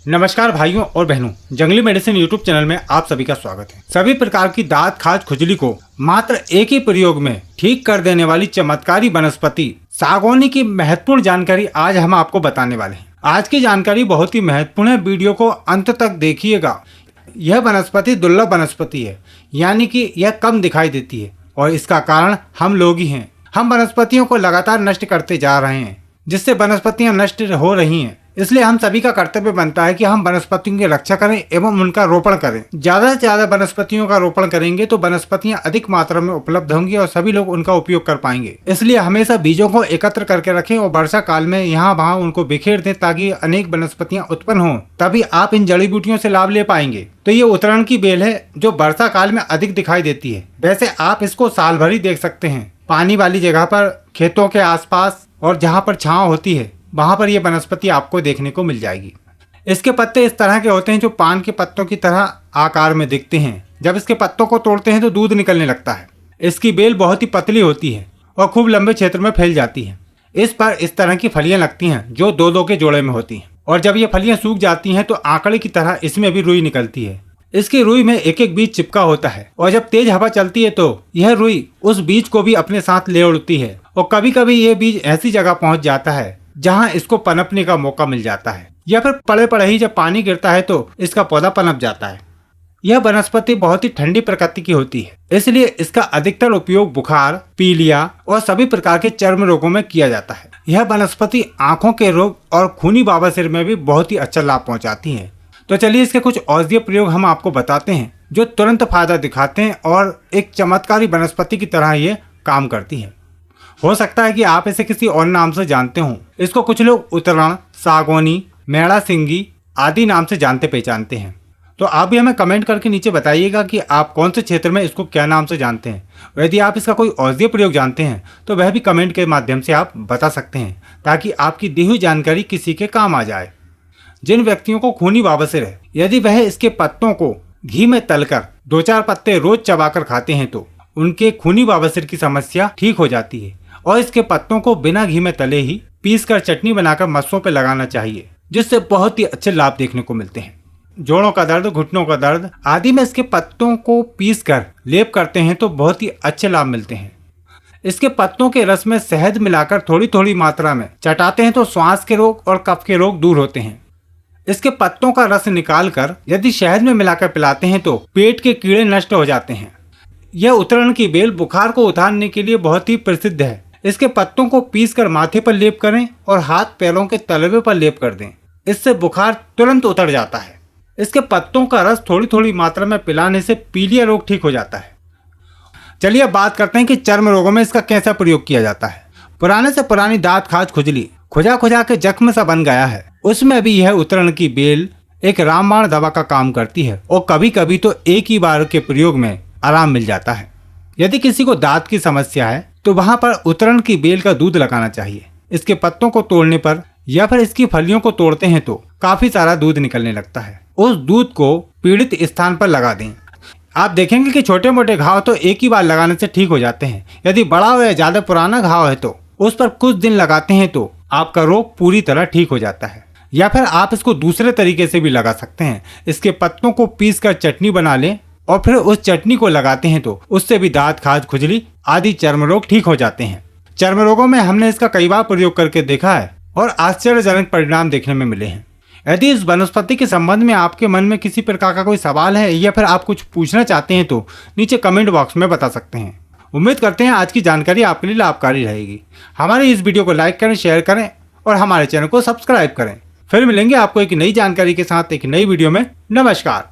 नमस्कार भाइयों और बहनों, जंगली मेडिसिन यूट्यूब चैनल में आप सभी का स्वागत है। सभी प्रकार की दांत खाज खुजली को मात्र एक ही प्रयोग में ठीक कर देने वाली चमत्कारी वनस्पति सागौनी की महत्वपूर्ण जानकारी आज हम आपको बताने वाले हैं। आज की जानकारी बहुत ही महत्वपूर्ण है, वीडियो को अंत तक देखिएगा। यह वनस्पति दुर्लभ वनस्पति है, यानी कि यह कम दिखाई देती है और इसका कारण हम लोग ही हैं। हम वनस्पतियों को लगातार नष्ट करते जा रहे हैं, जिससे वनस्पतियां नष्ट हो रही हैं। इसलिए हम सभी का कर्तव्य बनता है कि हम वनस्पतियों की रक्षा करें एवं उनका रोपण करें। ज्यादा से ज्यादा वनस्पतियों का रोपण करेंगे तो वनस्पतियां अधिक मात्रा में उपलब्ध होंगी और सभी लोग उनका उपयोग कर पाएंगे। इसलिए हमेशा बीजों को एकत्र करके रखें और वर्षा काल में यहाँ वहाँ उनको बिखेर दें ताकि अनेक वनस्पतियां उत्पन्न हों, तभी आप इन जड़ी बूटियों से लाभ ले पाएंगे। तो ये उतरण की बेल है जो वर्षा काल में अधिक दिखाई देती है। वैसे आप इसको साल भर ही देख सकते हैं। पानी वाली जगह पर, खेतों के आसपास और जहाँ पर छांव होती है वहां पर यह वनस्पति आपको देखने को मिल जाएगी। इसके पत्ते इस तरह के होते हैं जो पान के पत्तों की तरह आकार में दिखते हैं। जब इसके पत्तों को तोड़ते हैं तो दूध निकलने लगता है। इसकी बेल बहुत ही पतली होती है और खूब लंबे क्षेत्र में फैल जाती है। इस पर इस तरह की फलियां लगती हैं जो दो दो के जोड़े में होती हैं, और जब ये फलियां सूख जाती हैं तो आंकड़े की तरह इसमें भी रुई निकलती है। इसकी रुई में एक एक बीज चिपका होता है और जब तेज हवा चलती है तो यह रुई उस बीज को भी अपने साथ ले उड़ती है और कभी कभी यह बीज ऐसी जगह पहुंच जाता है जहां इसको पनपने का मौका मिल जाता है, या फिर पड़े पड़े ही जब पानी गिरता है तो इसका पौधा पनप जाता है। यह वनस्पति बहुत ही ठंडी प्रकृति की होती है, इसलिए इसका अधिकतर उपयोग बुखार, पीलिया और सभी प्रकार के चर्म रोगों में किया जाता है। यह वनस्पति आंखों के रोग और खूनी बवासीर में भी बहुत ही अच्छा लाभ पहुंचाती है। तो चलिए इसके कुछ औषधीय प्रयोग हम आपको बताते हैं जो तुरंत फायदा दिखाते हैं और एक चमत्कारी वनस्पति की तरह ये काम करती है। हो सकता है कि आप इसे किसी और नाम से जानते हों। इसको कुछ लोग उतरण, सागौनी, मेड़ा सिंगी आदि नाम से जानते पहचानते हैं। तो आप भी हमें कमेंट करके नीचे बताइएगा कि आप कौन से क्षेत्र में इसको क्या नाम से जानते हैं। यदि आप इसका कोई औषधीय प्रयोग जानते हैं तो वह भी कमेंट के माध्यम से आप बता सकते हैं, ताकि आपकी दी हुई जानकारी किसी के काम आ जाए। जिन व्यक्तियों को खूनी बवासीर है, यदि वह इसके पत्तों को घी में तलकर 2-4 पत्ते रोज चबाकर खाते हैं तो उनके खूनी बवासीर की समस्या ठीक हो जाती है। और इसके पत्तों को बिना घी में तले ही पीसकर चटनी बनाकर मस्सों पे लगाना चाहिए, जिससे बहुत ही अच्छे लाभ देखने को मिलते हैं। जोड़ों का दर्द, घुटनों का दर्द आदि में इसके पत्तों को पीसकर लेप करते हैं तो बहुत ही अच्छे लाभ मिलते हैं। इसके पत्तों के रस में शहद मिलाकर थोड़ी थोड़ी मात्रा में चटाते हैं तो श्वास के रोग और कफ के रोग दूर होते हैं। इसके पत्तों का रस निकालकर यदि शहद में मिलाकर पिलाते हैं तो पेट के कीड़े नष्ट हो जाते हैं। यह उतरण की बेल बुखार को उतारने के लिए बहुत ही प्रसिद्ध है। इसके पत्तों को पीसकर माथे पर लेप करें और हाथ पैरों के तलवे पर लेप कर दें। इससे बुखार तुरंत उतर जाता है। इसके पत्तों का रस थोड़ी थोड़ी मात्रा में पिलाने से पीलिया रोग ठीक हो जाता है। चलिए अब बात करते हैं कि चर्म रोगों में इसका कैसा प्रयोग किया जाता है। पुराने से पुरानी दांत खाज खुजली खुजा खुजा के जख्म सा बन गया है, उसमें भी यह उतरण की बेल एक रामबाण दवा का काम करती है और कभी कभी तो एक ही बार के प्रयोग में आराम मिल जाता है। यदि किसी को दांत की समस्या है तो वहां पर उतरण की बेल का दूध लगाना चाहिए। इसके पत्तों को तोड़ने पर या फिर इसकी फलियों को तोड़ते हैं तो काफी सारा दूध निकलने लगता है। उस दूध को पीड़ित स्थान पर लगा दें। आप देखेंगे कि छोटे मोटे घाव तो एक ही बार लगाने से ठीक हो जाते हैं। यदि बड़ा या ज्यादा पुराना घाव है तो उस पर कुछ दिन लगाते हैं तो आपका रोग पूरी तरह ठीक हो जाता है। या फिर आप इसको दूसरे तरीके से भी लगा सकते हैं। इसके पत्तों को पीसकर चटनी बना लें और फिर उस चटनी को लगाते हैं तो उससे भी दांत खाज खुजली आदि चर्म रोग ठीक हो जाते हैं। चर्म रोगों में हमने इसका कई बार प्रयोग करके देखा है और आश्चर्यजनक परिणाम देखने में मिले हैं। यदि इस वनस्पति के संबंध में आपके मन में किसी प्रकार का कोई सवाल है या फिर आप कुछ पूछना चाहते हैं तो नीचे कमेंट बॉक्स में बता सकते हैं। उम्मीद करते हैं आज की जानकारी आपके लिए लाभकारी रहेगी। हमारे इस वीडियो को लाइक करें, शेयर करें और हमारे चैनल को सब्सक्राइब करें। फिर मिलेंगे आपको एक नई जानकारी के साथ एक नई वीडियो में। नमस्कार।